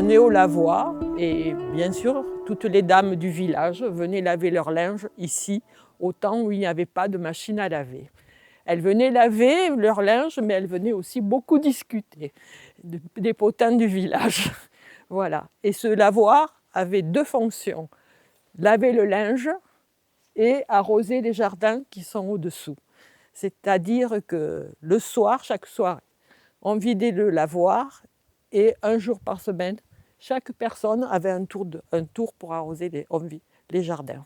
venait au lavoir et bien sûr, toutes les dames du village venaient laver leur linge ici, au temps où il n'y avait pas de machine à laver. Elles venaient laver leur linge, mais elles venaient aussi beaucoup discuter des potins du village. Voilà. Et ce lavoir avait deux fonctions: laver le linge et arroser les jardins qui sont au-dessous. C'est-à-dire que le soir, chaque soir, on vidait le lavoir et un jour par semaine, chaque personne avait un tour pour arroser les jardins.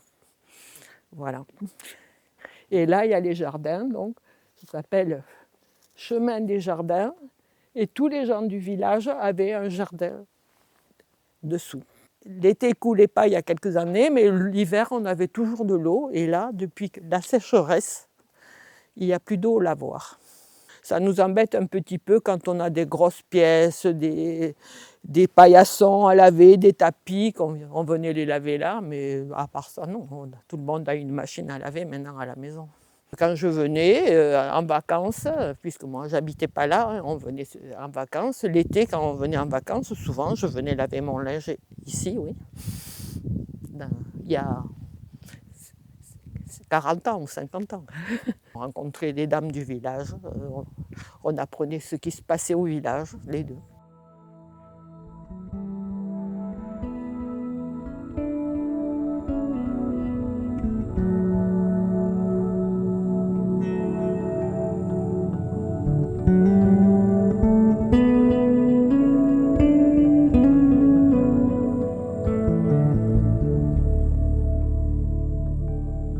Voilà. Et là, il y a les jardins, donc, qui s'appelle Chemin des Jardins, et tous les gens du village avaient un jardin dessous. L'été ne coulait pas il y a quelques années, mais l'hiver, on avait toujours de l'eau. Et là, depuis la sécheresse, il n'y a plus d'eau au lavoir. Ça nous embête un petit peu quand on a des grosses pièces, des paillassons à laver, des tapis, on venait les laver là, mais à part ça, non. Tout le monde a une machine à laver maintenant à la maison. Quand je venais en vacances, puisque moi j'habitais pas là, hein, on venait en vacances. L'été, quand on venait en vacances, souvent je venais laver mon linge ici, oui. Il y a 40 ans ou 50 ans. On rencontrait les dames du village, on apprenait ce qui se passait au village, les deux.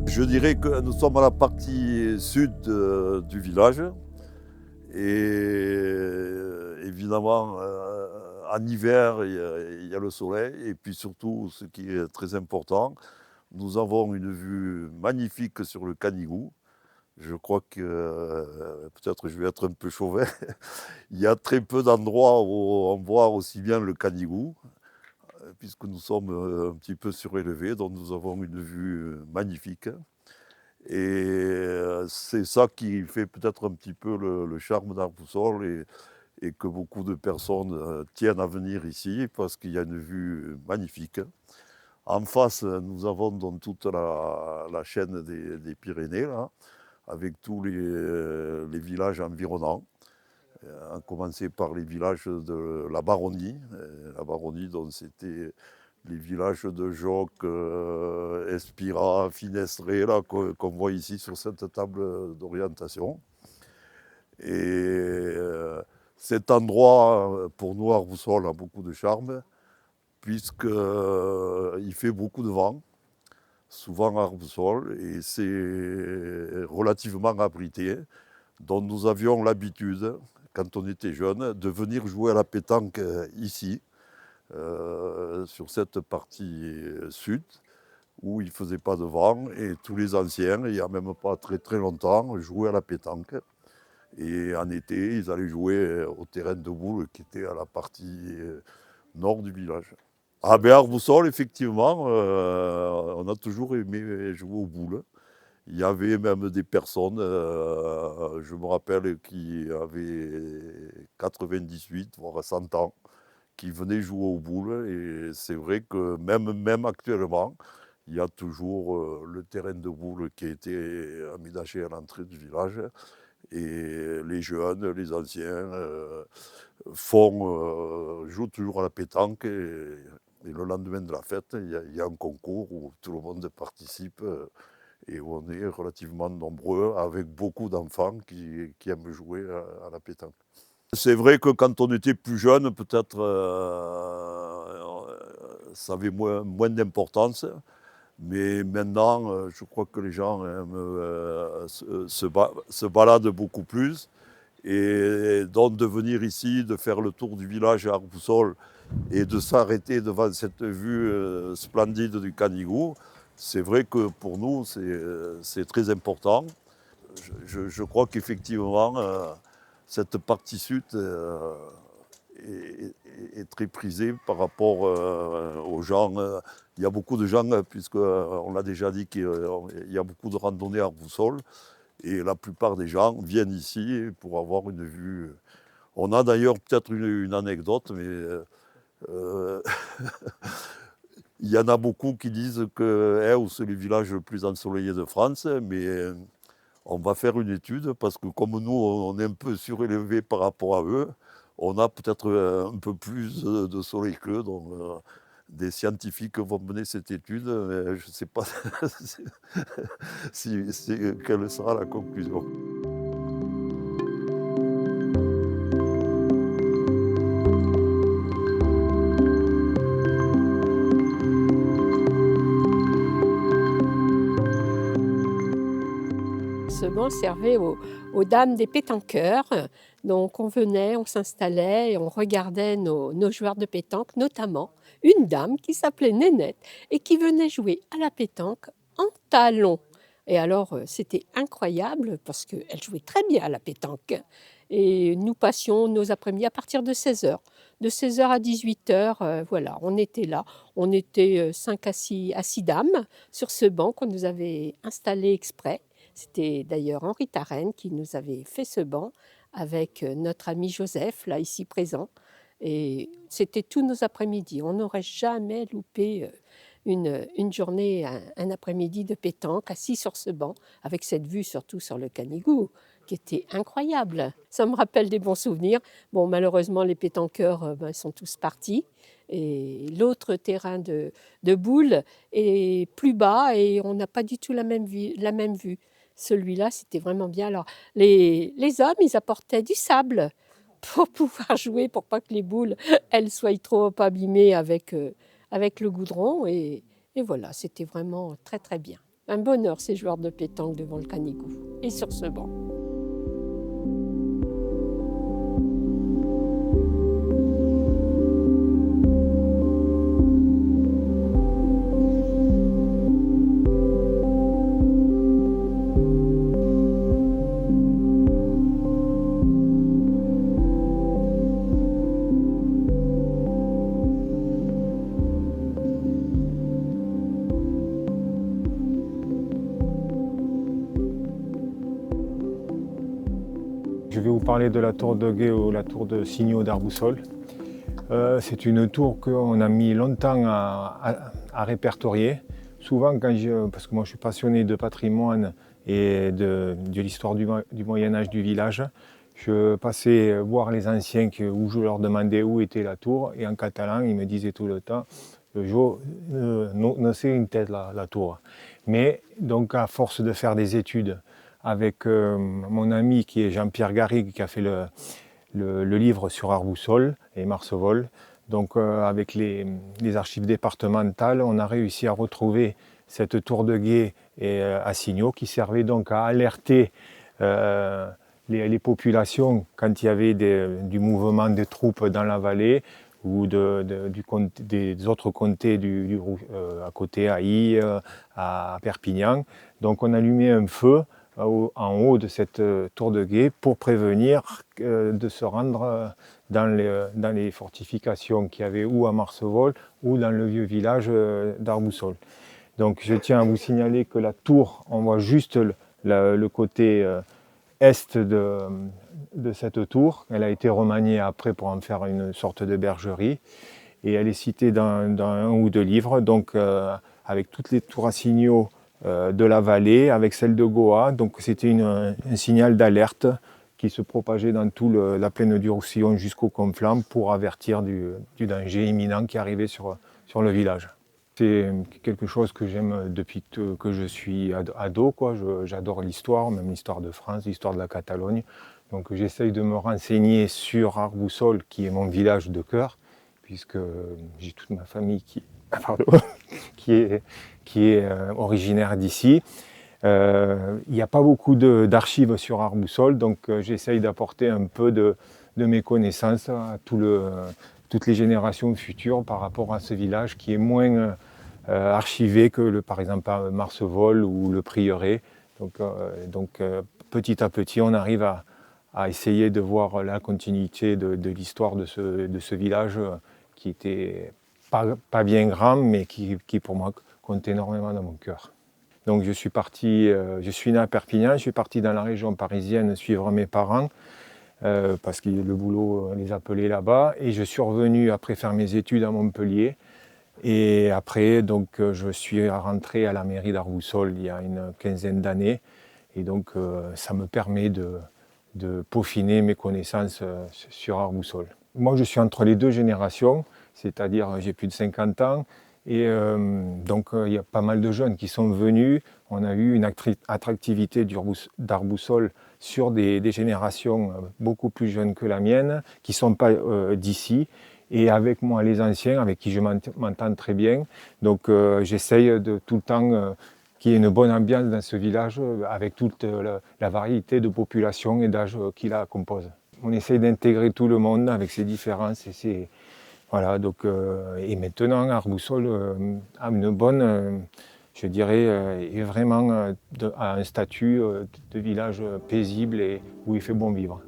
Je dirais que nous sommes à la partie sud du village et évidemment en hiver il y a le soleil et puis surtout ce qui est très important, nous avons une vue magnifique sur le Canigou. Je crois que peut-être je vais être un peu chauvin, il y a très peu d'endroits où on voit aussi bien le Canigou puisque nous sommes un petit peu surélevés, donc nous avons une vue magnifique. Et c'est ça qui fait peut-être un petit peu le charme d'Arbousol et que beaucoup de personnes tiennent à venir ici parce qu'il y a une vue magnifique. En face, nous avons donc toute la chaîne des Pyrénées, là, avec tous les villages environnants, à commencer par les villages de la Baronnie. La Baronnie, donc c'était les villages de Joc, Espira, Finestré, là, qu'on voit ici sur cette table d'orientation. Et cet endroit, pour nous, Arbousol, a beaucoup de charme, puisqu'il fait beaucoup de vent, souvent à Arbousol, et c'est relativement abrité. Donc nous avions l'habitude, quand on était jeune, de venir jouer à la pétanque ici, sur cette partie sud, où il ne faisait pas de vent, et tous les anciens, il n'y a même pas très très longtemps, jouaient à la pétanque. Et en été, ils allaient jouer au terrain de boules qui était à la partie nord du village. À Béar-Boussole, effectivement, on a toujours aimé jouer aux boules. Il y avait même des personnes, je me rappelle, qui avaient 98, voire 100 ans, qui venaient jouer aux boules. Et c'est vrai que même actuellement, il y a toujours le terrain de boules qui a été aménagé à l'entrée du village. Et les jeunes, les anciens jouent toujours à la pétanque. Et le lendemain de la fête, il y a un concours où tout le monde participe et où on est relativement nombreux avec beaucoup d'enfants qui aiment jouer à la pétanque. C'est vrai que quand on était plus jeune, peut-être ça avait moins d'importance. Mais maintenant, je crois que les gens aiment, se baladent beaucoup plus. Et donc de venir ici, de faire le tour du village à Arbousol et de s'arrêter devant cette vue splendide du Canigou, c'est vrai que pour nous, c'est très important. Je crois qu'effectivement, cette partie sud est très prisée par rapport aux gens. Il y a beaucoup de gens, puisqu'on l'a déjà dit, qu'il y a beaucoup de randonnées à Arbousol. Et la plupart des gens viennent ici pour avoir une vue. On a d'ailleurs peut-être une anecdote, mais Euh, Il y en a beaucoup qui disent que Aeux, c'est le village le plus ensoleillé de France, mais on va faire une étude parce que comme nous, on est un peu surélevé par rapport à eux, on a peut-être un peu plus de soleil qu'eux. Donc, des scientifiques vont mener cette étude, mais je ne sais pas quelle sera la conclusion. Ce banc servait aux dames des pétanqueurs. Donc on venait, on s'installait et on regardait nos joueurs de pétanque, notamment une dame qui s'appelait Nénette et qui venait jouer à la pétanque en talons. Et alors c'était incroyable parce qu'elle jouait très bien à la pétanque. Et nous passions nos après-midi à partir de 16h. De 16h à 18h, voilà, on était là. On était 5 à 6 dames sur ce banc qu'on nous avait installé exprès. C'était d'ailleurs Henri Tarenne qui nous avait fait ce banc avec notre ami Joseph, là ici présent. Et c'était tous nos après-midi. On n'aurait jamais loupé une journée, un après-midi de pétanque assis sur ce banc, avec cette vue surtout sur le Canigou, qui était incroyable. Ça me rappelle des bons souvenirs. Bon, malheureusement, les pétanqueurs sont tous partis. Et l'autre terrain de boules est plus bas et on n'a pas du tout la même vue. Celui-là, c'était vraiment bien. Alors, les hommes, ils apportaient du sable pour pouvoir jouer, pour pas que les boules, elles soient trop abîmées avec le goudron. Et voilà, c'était vraiment très, très bien. Un bonheur, ces joueurs de pétanque devant le Canigou et sur ce banc. Je vais vous parler de la tour de Gué ou la tour de Signaux d'Arboussol. C'est une tour qu'on a mis longtemps à répertorier. Souvent, parce que moi je suis passionné de patrimoine et de l'histoire du Moyen-Âge du village, je passais voir les anciens où je leur demandais où était la tour, et en catalan ils me disaient tout le temps "Jo no sé une tête la tour". Mais donc à force de faire des études avec mon ami qui est Jean-Pierre Garrigue, qui a fait le livre sur Arboussol et Marcevol. Donc avec les archives départementales, on a réussi à retrouver cette tour de guet à Signaux qui servait donc à alerter les populations quand il y avait du mouvement des troupes dans la vallée ou des autres comtés à côté, à Y, à Perpignan. Donc on allumait un feu en haut de cette tour de guet pour prévenir de se rendre dans les fortifications qu'il y avait ou à Marcevol ou dans le vieux village d'Arboussol. Donc je tiens à vous signaler que la tour, on voit juste le côté est de cette tour. Elle a été remaniée après pour en faire une sorte de bergerie et elle est citée dans un ou deux livres, donc avec toutes les tours à signaux de la vallée, avec celle de Goa. Donc c'était un signal d'alerte qui se propageait dans toute la plaine du Roussillon jusqu'au Conflans pour avertir du danger imminent qui arrivait sur le village. C'est quelque chose que j'aime depuis que je suis ado, quoi. J'adore l'histoire, même l'histoire de France, l'histoire de la Catalogne. Donc j'essaye de me renseigner sur Arboussol, qui est mon village de cœur, puisque j'ai toute ma famille qui est originaire d'ici. Il n'y a pas beaucoup d'archives sur Arboussol, donc j'essaye d'apporter un peu de mes connaissances à toutes les générations futures par rapport à ce village qui est moins archivé que par exemple Marcevol ou le Prieuré. Donc petit à petit, on arrive à essayer de voir la continuité de l'histoire de ce village qui était pas bien grand, mais qui pour moi compte énormément dans mon cœur. Donc je suis né à Perpignan, je suis parti dans la région parisienne suivre mes parents. parce que le boulot les appelait là-bas. Et je suis revenu après faire mes études à Montpellier. Et après, donc, je suis rentré à la mairie d'Arbousol il y a une quinzaine d'années. Et donc, ça me permet de peaufiner mes connaissances sur Arbousol. Moi, je suis entre les deux générations, c'est-à-dire j'ai plus de 50 ans. Et donc, il y a pas mal de jeunes qui sont venus. On a eu une attractivité d'Arbousol sur des générations beaucoup plus jeunes que la mienne, qui ne sont pas d'ici. Et avec moi, les anciens, avec qui je m'entends très bien. Donc, j'essaye de tout le temps qu'il y ait une bonne ambiance dans ce village, avec toute la variété de population et d'âge qui la composent. On essaye d'intégrer tout le monde avec ses différences et voilà, donc, et maintenant, Arbousol a une bonne, je dirais, est vraiment à un statut de village paisible et où il fait bon vivre.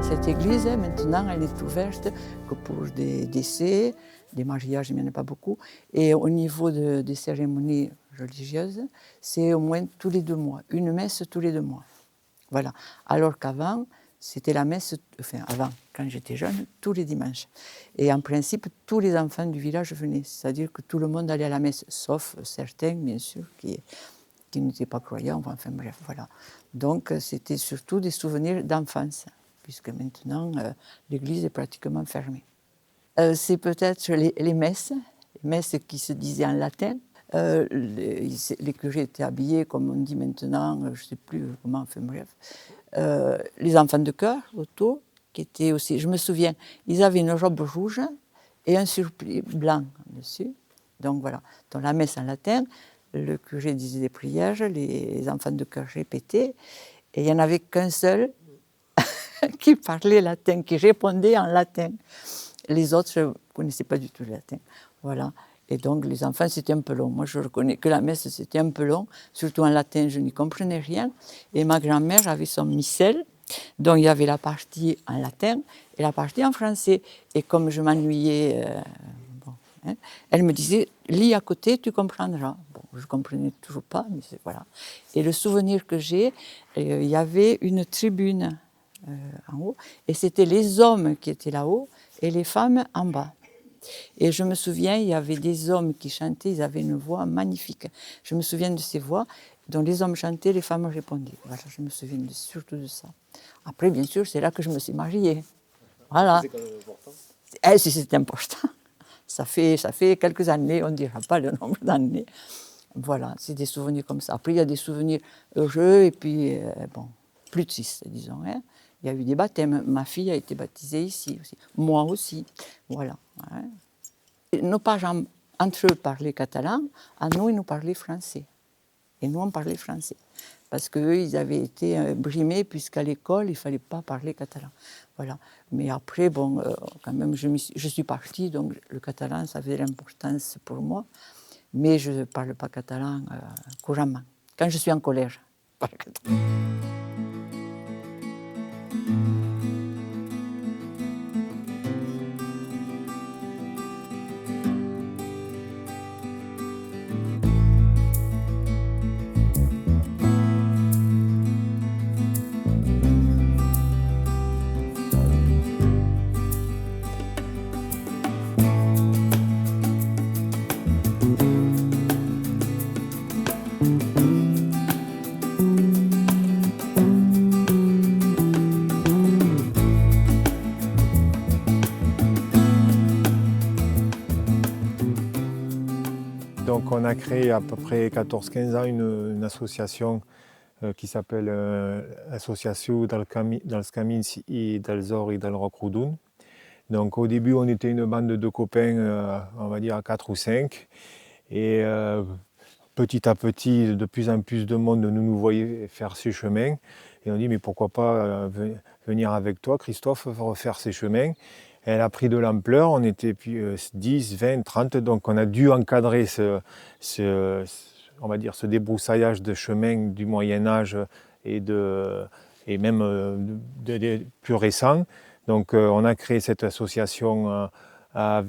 Cette église, maintenant, elle est ouverte que pour des décès, des mariages, il n'y en a pas beaucoup. Et au niveau des cérémonies religieuses, c'est au moins tous les 2 mois, une messe tous les 2 mois. Voilà. Alors qu'avant, c'était la messe, enfin avant, quand j'étais jeune, tous les dimanches. Et en principe, tous les enfants du village venaient, c'est-à-dire que tout le monde allait à la messe, sauf certains, bien sûr, qui n'étaient pas croyants, enfin bref, voilà. Donc c'était surtout des souvenirs d'enfance, puisque maintenant, l'église est pratiquement fermée. C'est peut-être les messes qui se disaient en latin. Les curés étaient habillés, comme on dit maintenant, je ne sais plus comment, enfin bref. Les enfants de chœur autour, qui étaient aussi, je me souviens, ils avaient une robe rouge et un surplis blanc dessus. Donc voilà, dans la messe en latin, le curé disait des prières, les enfants de chœur répétaient, et il n'y en avait qu'un seul qui parlait latin, qui répondait en latin. Les autres ne connaissaient pas du tout le latin. Voilà. Et donc, les enfants, c'était un peu long. Moi, je reconnais que la messe, c'était un peu long. Surtout en latin, je n'y comprenais rien. Et ma grand-mère avait son missel, dont il y avait la partie en latin et la partie en français. Et comme je m'ennuyais, elle me disait, lis à côté, tu comprendras. Bon, je ne comprenais toujours pas, mais voilà. Et le souvenir que j'ai, il y avait une tribune en haut, et c'était les hommes qui étaient là-haut et les femmes en bas. Et je me souviens, il y avait des hommes qui chantaient, ils avaient une voix magnifique. Je me souviens de ces voix, dont les hommes chantaient, les femmes répondaient. Voilà, je me souviens surtout de ça. Après, bien sûr, c'est là que je me suis mariée. Voilà. C'est quand même important. Si c'est important. Ça fait quelques années, on ne dira pas le nombre d'années. Voilà, c'est des souvenirs comme ça. Après, il y a des souvenirs heureux, et puis, plus tristes, disons. Hein. Il y a eu des baptêmes. Ma fille a été baptisée ici aussi. Moi aussi. Voilà. Ouais. Nos parents, entre eux, parlaient catalan. À nous, ils nous parlaient français. Et nous, on parlait français. Parce qu'eux, ils avaient été brimés, puisqu'à l'école, il ne fallait pas parler catalan. Voilà. Mais après, bon, quand même, je suis partie, donc le catalan, ça avait de l'importance pour moi. Mais je ne parle pas catalan couramment. Quand je suis en collège, je parle catalan. Donc on a créé à peu près 14-15 ans une association qui s'appelle Associació dels Camins i dels Horts i del Roc Rodon. Donc au début on était une bande de copains, on va dire à 4 ou 5. Et petit à petit, de plus en plus de monde nous voyait faire ces chemins. Et on dit mais pourquoi pas venir avec toi Christophe, refaire ces chemins. Elle a pris de l'ampleur, on était puis 10, 20, 30, donc on a dû encadrer on va dire, ce débroussaillage de chemins du Moyen-Âge et même plus récents. Donc on a créé cette association à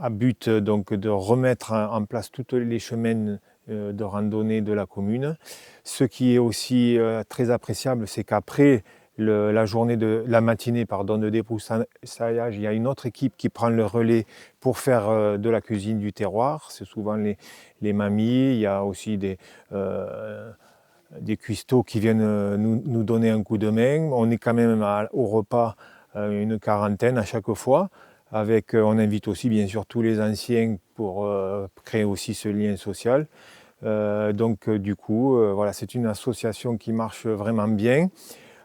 but donc, de remettre en place tous les chemins de randonnée de la commune. Ce qui est aussi très appréciable, c'est qu'après la matinée de débroussaillage, il y a une autre équipe qui prend le relais pour faire de la cuisine du terroir. C'est souvent les mamies, il y a aussi des cuistots qui viennent nous donner un coup de main. On est quand même au repas une quarantaine à chaque fois. On invite aussi bien sûr tous les anciens pour créer aussi ce lien social. Du coup, voilà, c'est une association qui marche vraiment bien.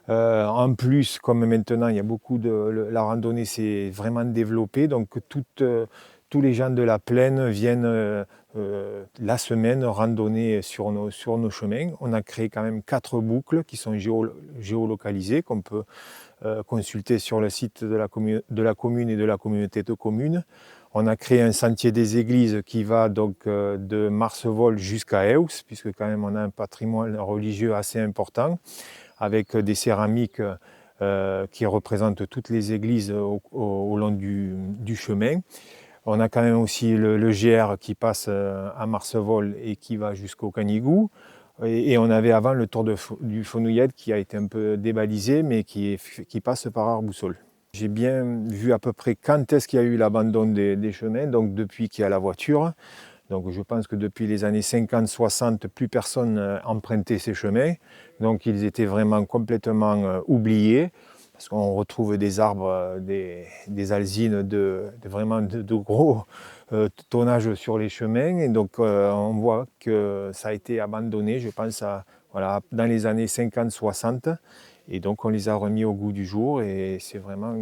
En plus, comme maintenant, il y a beaucoup la randonnée s'est vraiment développée, donc tous les gens de la plaine viennent la semaine randonner sur nos chemins. On a créé quand même 4 boucles qui sont géolocalisées, qu'on peut consulter sur le site de la commune et de la communauté de communes. On a créé un sentier des églises qui va donc de Marcevol jusqu'à Eus, puisque quand même on a un patrimoine religieux assez important, avec des céramiques qui représentent toutes les églises au long du chemin. On a quand même aussi le GR qui passe à Marcevol et qui va jusqu'au Canigou. Et on avait avant le tour du Fenouillette qui a été un peu débalisé, mais qui passe par Arboussol. J'ai bien vu à peu près quand est-ce qu'il y a eu l'abandon des chemins, donc depuis qu'il y a la voiture. Donc je pense que depuis les années 50-60, plus personne empruntait ces chemins. Donc ils étaient vraiment complètement oubliés, parce qu'on retrouve des arbres, des alzines vraiment de gros tonnage sur les chemins. Et donc on voit que ça a été abandonné, je pense, dans les années 50-60. Et donc on les a remis au goût du jour et c'est vraiment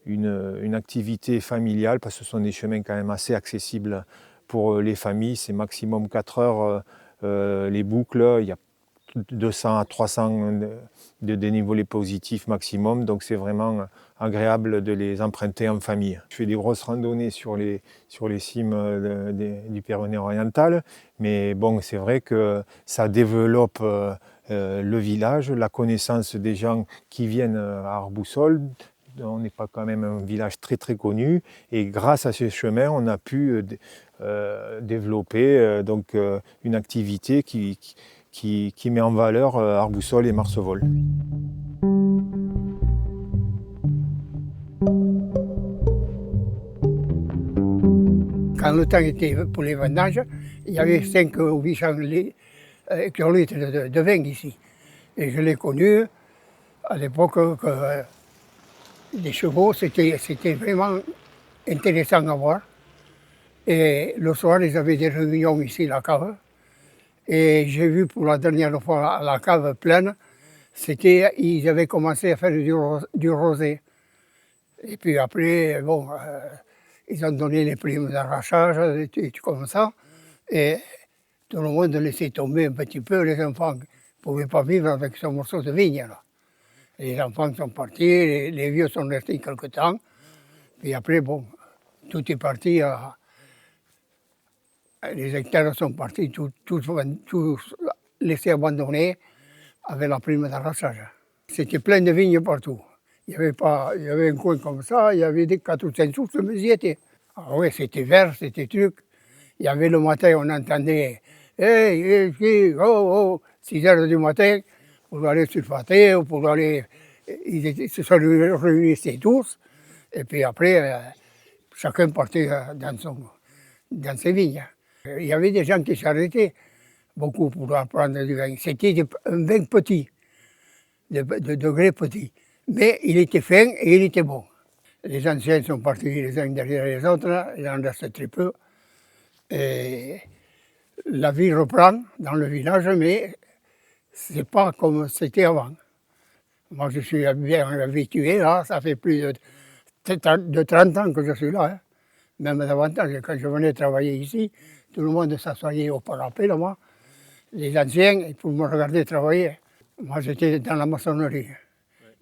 une activité familiale, parce que ce sont des chemins quand même assez accessibles pour les familles. C'est maximum 4 heures les boucles, il y a 200 à 300 de dénivelé positif maximum, donc c'est vraiment agréable de les emprunter en famille. Je fais des grosses randonnées sur les cimes du Pyrénées oriental, mais bon, c'est vrai que ça développe le village, la connaissance des gens qui viennent à Arboussol. On n'est pas quand même un village très très connu, et grâce à ce chemin, on a pu développer une activité qui met en valeur Arboussol et Marcevol. Quand le temps était pour les vendanges, il y avait 5 ou 800 hectolitres de vin ici. Et je l'ai connu à l'époque que les chevaux, c'était vraiment intéressant à voir. Et le soir, ils avaient des réunions ici à la cave. Et j'ai vu pour la dernière fois la cave pleine, ils avaient commencé à faire du rosé. Et puis après, bon, ils ont donné les primes d'arrachage, et tout comme ça. Et tout le monde laissait tomber un petit peu, les enfants ne pouvaient pas vivre avec ce morceau de vigne. Là. Les enfants sont partis, les vieux sont restés quelque temps, puis après, bon, tout est parti, les hectares sont partis, tout laissé abandonné avec la prime d'arrachage. C'était plein de vignes partout. Il y avait un coin comme ça, il y avait des 4 ou 5 sources, mais j'y étais. Ah oui, c'était vert, c'était truc. Il y avait le matin, on entendait hey, hey, hey, oh, oh, 6 heures du matin, pour aller sulfater ou pour aller. Se sont réunissaient tous, et puis après, chacun partait dans ses vignes. Il y avait des gens qui s'arrêtaient beaucoup pour prendre du vin. C'était un vin petit, de degré petit, mais il était fin et il était bon. Les anciens sont partis les uns derrière les autres, il en reste très peu. Et la vie reprend dans le village, mais c'est pas comme c'était avant. Moi, je suis bien habitué là, ça fait plus de 30 ans que je suis là, hein. Même davantage. Quand je venais travailler ici, tout le monde s'assoyait au parapet là-bas, les anciens, pour me regarder travailler. Moi, j'étais dans la maçonnerie,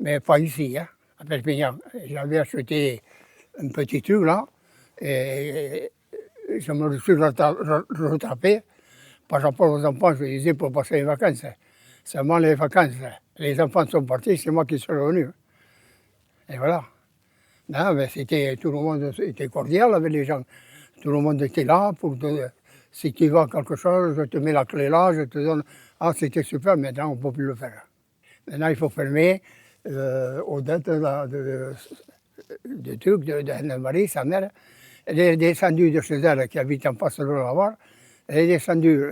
mais pas ici, hein, à Perpignan. J'avais acheté un petit truc là, et je me suis rattrapé par rapport aux enfants, je disais, pour passer les vacances. Seulement les vacances, les enfants sont partis, c'est moi qui suis revenu. Et voilà. Non, mais tout le monde était cordial avec les gens. Tout le monde était là pour te, si tu vas quelque chose, je te mets la clé là, je te donne. Ah, c'était super, maintenant on ne peut plus le faire. Maintenant, il faut fermer aux dates de trucs d'Anne-Marie, sa mère. Elle est descendue de chez elle, qui habite en face de le lavoir. Elle est descendue,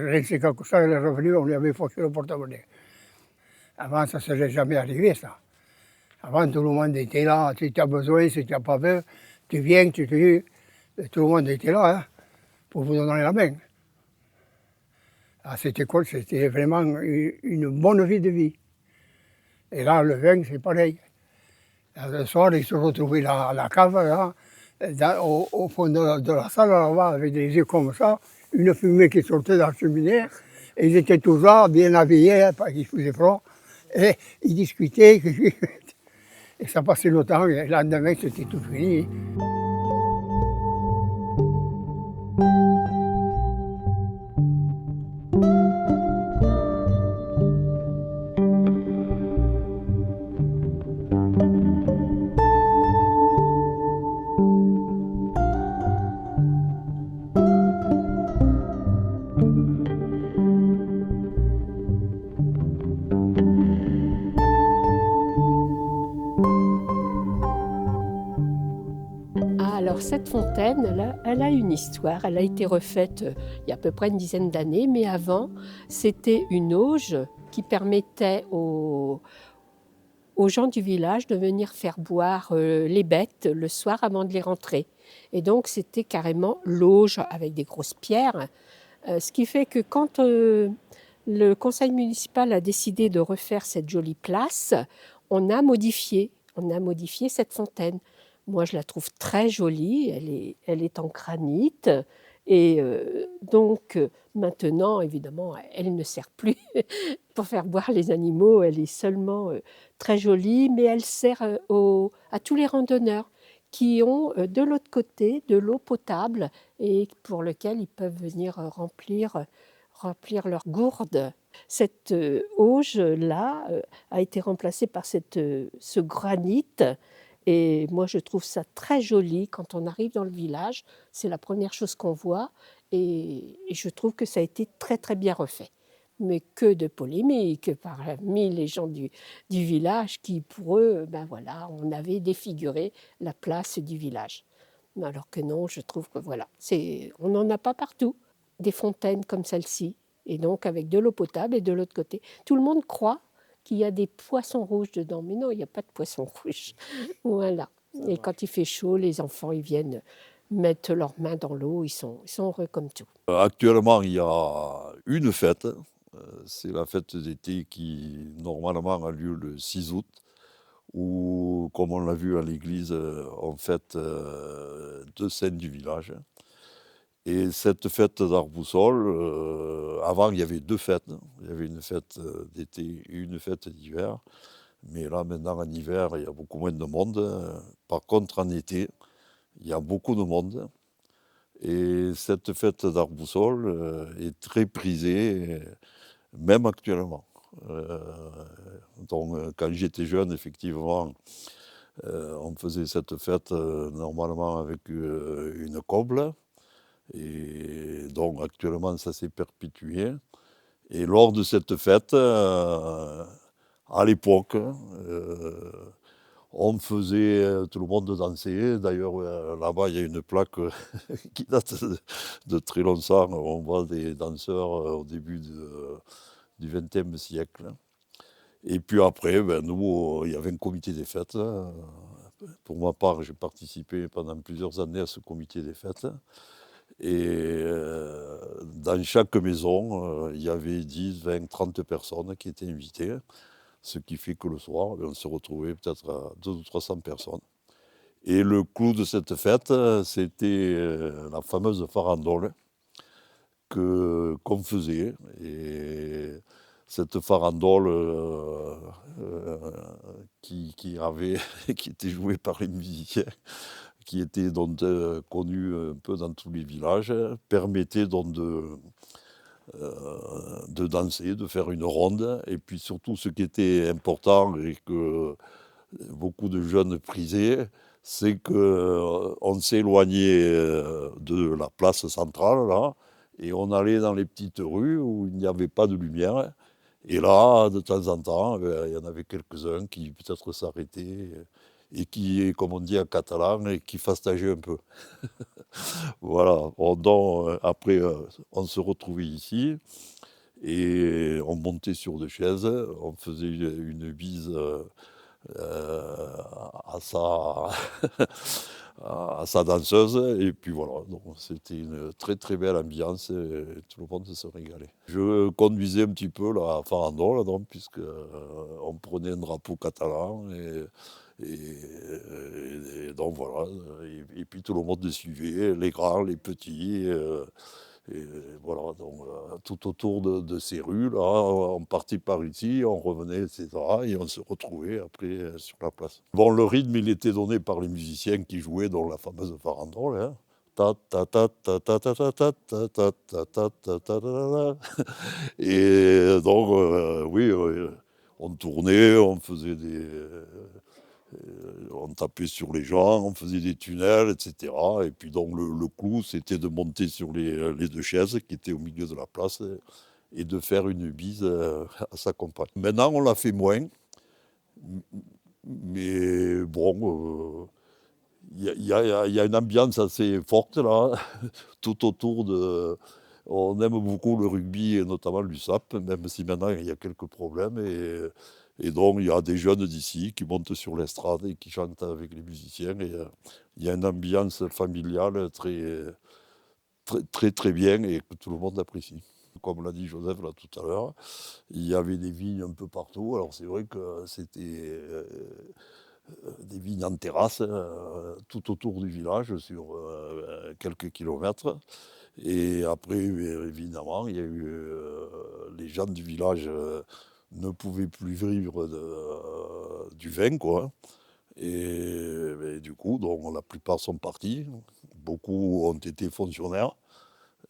rincée quelque chose, elle est revenue, on lui avait fauché le porte-monnaie. Avant, ça ne serait jamais arrivé, ça. Avant, tout le monde était là, si tu as besoin, si tu n'as pas peur, tu viens, tout le monde était là, hein, pour vous donner la main. À cette école, c'était vraiment une bonne vie de vie. Et là, le vin, c'est pareil. Le soir, ils se retrouvaient à la cave, là, au fond de la salle, là-bas, avec des yeux comme ça, une fumée qui sortait de la cheminée. Et ils étaient tous là, bien habillés, hein, parce qu'il faisait froid. Et ils discutaient. Et ça passait le temps, et le lendemain, c'était tout fini. Alors cette fontaine, elle a une histoire. Elle a été refaite il y a à peu près une dizaine d'années, mais avant, c'était une auge qui permettait aux gens du village de venir faire boire les bêtes le soir avant de les rentrer. Et donc c'était carrément l'auge avec des grosses pierres, ce qui fait que quand le conseil municipal a décidé de refaire cette jolie place, on a modifié cette fontaine. Moi, je la trouve très jolie, elle est en granit. Et donc, maintenant, évidemment, elle ne sert plus pour faire boire les animaux. Elle est seulement très jolie, mais elle sert à tous les randonneurs qui ont de l'autre côté de l'eau potable et pour lequel ils peuvent venir remplir leur gourde. Cette auge-là a été remplacée par ce granit. Et moi, je trouve ça très joli quand on arrive dans le village. C'est la première chose qu'on voit. Et je trouve que ça a été très, très bien refait. Mais que de polémiques parmi les gens du village qui, pour eux, ben voilà, on avait défiguré la place du village. Alors que non, je trouve que voilà, on n'en a pas partout, des fontaines comme celle-ci. Et donc, avec de l'eau potable et de l'autre côté. Tout le monde croit qu'il y a des poissons rouges dedans. Mais non, il n'y a pas de poissons rouges. Voilà. Et quand il fait chaud, les enfants, ils viennent mettre leurs mains dans l'eau. Ils sont heureux comme tout. Actuellement, il y a une fête. C'est la fête d'été qui, normalement, a lieu le 6 août, où, comme on l'a vu à l'église, on fête deux scènes du village. Et cette fête d'Arboussol, avant il y avait 2 fêtes. Il y avait une fête d'été et une fête d'hiver. Mais là maintenant en hiver, il y a beaucoup moins de monde. Par contre en été, il y a beaucoup de monde. Et cette fête d'Arboussol est très prisée, même actuellement. Donc quand j'étais jeune, effectivement, on faisait cette fête normalement avec une coble. Et donc actuellement, ça s'est perpétué. Et lors de cette fête, à l'époque, on faisait, tout le monde dansait. D'ailleurs, là-bas, il y a une plaque qui date de très longtemps. On voit des danseurs au début du XXe siècle. Et puis après, ben, nous, il y avait un comité des fêtes. Pour ma part, j'ai participé pendant plusieurs années à ce comité des fêtes. Et dans chaque maison, il y avait 10, 20, 30 personnes qui étaient invitées. Ce qui fait que le soir, on se retrouvait peut-être à 200 ou 300 personnes. Et le clou de cette fête, c'était la fameuse farandole qu'on faisait. Et cette farandole qui était jouée par les musiciens, qui était donc connue un peu dans tous les villages, permettait donc de danser, de faire une ronde. Et puis surtout, ce qui était important et que beaucoup de jeunes prisaient, c'est qu'on s'éloignait de la place centrale, là, et on allait dans les petites rues où il n'y avait pas de lumière. Et là, de temps en temps, il y en avait quelques-uns qui peut-être s'arrêtaient et qui, comme on dit en catalan, et qui fastageaient un peu. Voilà. Donc, après, on se retrouvait ici et on montait sur des chaises, on faisait une bise à sa, à sa danseuse, et puis voilà. Donc, c'était une très très belle ambiance et tout le monde se régalait. Je conduisais un petit peu la farandole, donc, puisque on prenait un drapeau catalan et donc voilà, et puis tout le monde suivait, les grands, les petits, et voilà, donc tout autour de ces rues, là, on partait par ici, on revenait, etc., et on se retrouvait après sur la place. Bon, le rythme, il était donné par les musiciens qui jouaient dans la fameuse farandole, hein. Ta ta ta ta ta ta ta ta ta ta ta ta ta ta ta. Et donc, oui, on tournait, on faisait on tapait sur les gens, on faisait des tunnels, etc. Et puis donc le clou, c'était de monter sur les 2 chaises qui étaient au milieu de la place et de faire une bise à sa compagne. Maintenant, on l'a fait moins, mais bon, il y a une ambiance assez forte là, tout autour de... On aime beaucoup le rugby et notamment l'USAP, même si maintenant il y a quelques problèmes. Et donc il y a des jeunes d'ici qui montent sur l'estrade et qui chantent avec les musiciens. Et il y a une ambiance familiale très, très, très, très bien et que tout le monde apprécie. Comme l'a dit Joseph là tout à l'heure, il y avait des vignes un peu partout. Alors c'est vrai que c'était des vignes en terrasse tout autour du village sur quelques kilomètres. Et après, évidemment, il y a eu les gens du village ne pouvaient plus vivre du vin, quoi. Et du coup, donc, la plupart sont partis. Beaucoup ont été fonctionnaires.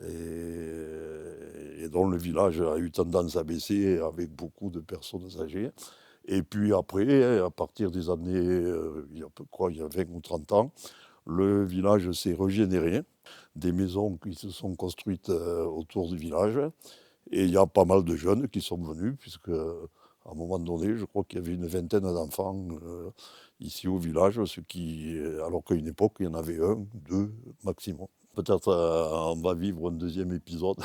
Et donc, le village a eu tendance à baisser avec beaucoup de personnes âgées. Et puis après, à partir des années, il y a 20 ou 30 ans, le village s'est régénéré. Des maisons qui se sont construites autour du village. Et il y a pas mal de jeunes qui sont venus, puisque à un moment donné, je crois qu'il y avait une vingtaine d'enfants ici au village, alors qu'à une époque, il y en avait 1, 2 maximum. Peut-être on va vivre un deuxième épisode,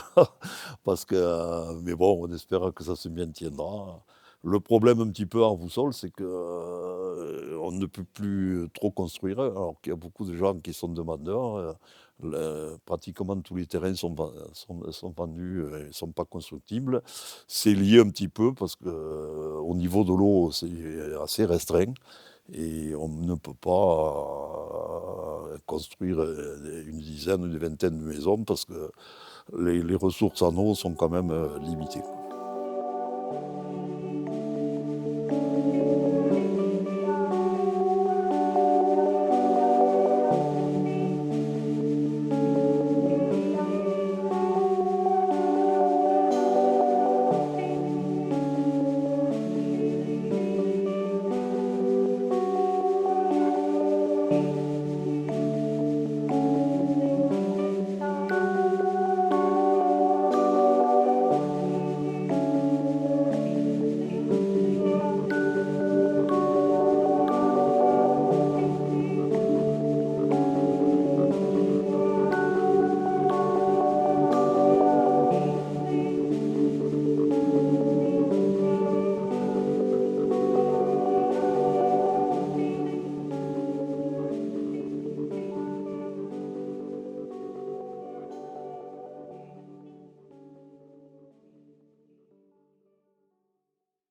mais bon, on espère que ça se maintiendra. Le problème un petit peu à Arboussol, c'est qu'on ne peut plus trop construire, alors qu'il y a beaucoup de gens qui sont demandeurs. Pratiquement tous les terrains sont vendus et ne sont pas constructibles. C'est lié un petit peu parce qu'au niveau de l'eau, c'est assez restreint. Et on ne peut pas construire une dizaine, une vingtaine de maisons parce que les ressources en eau sont quand même limitées.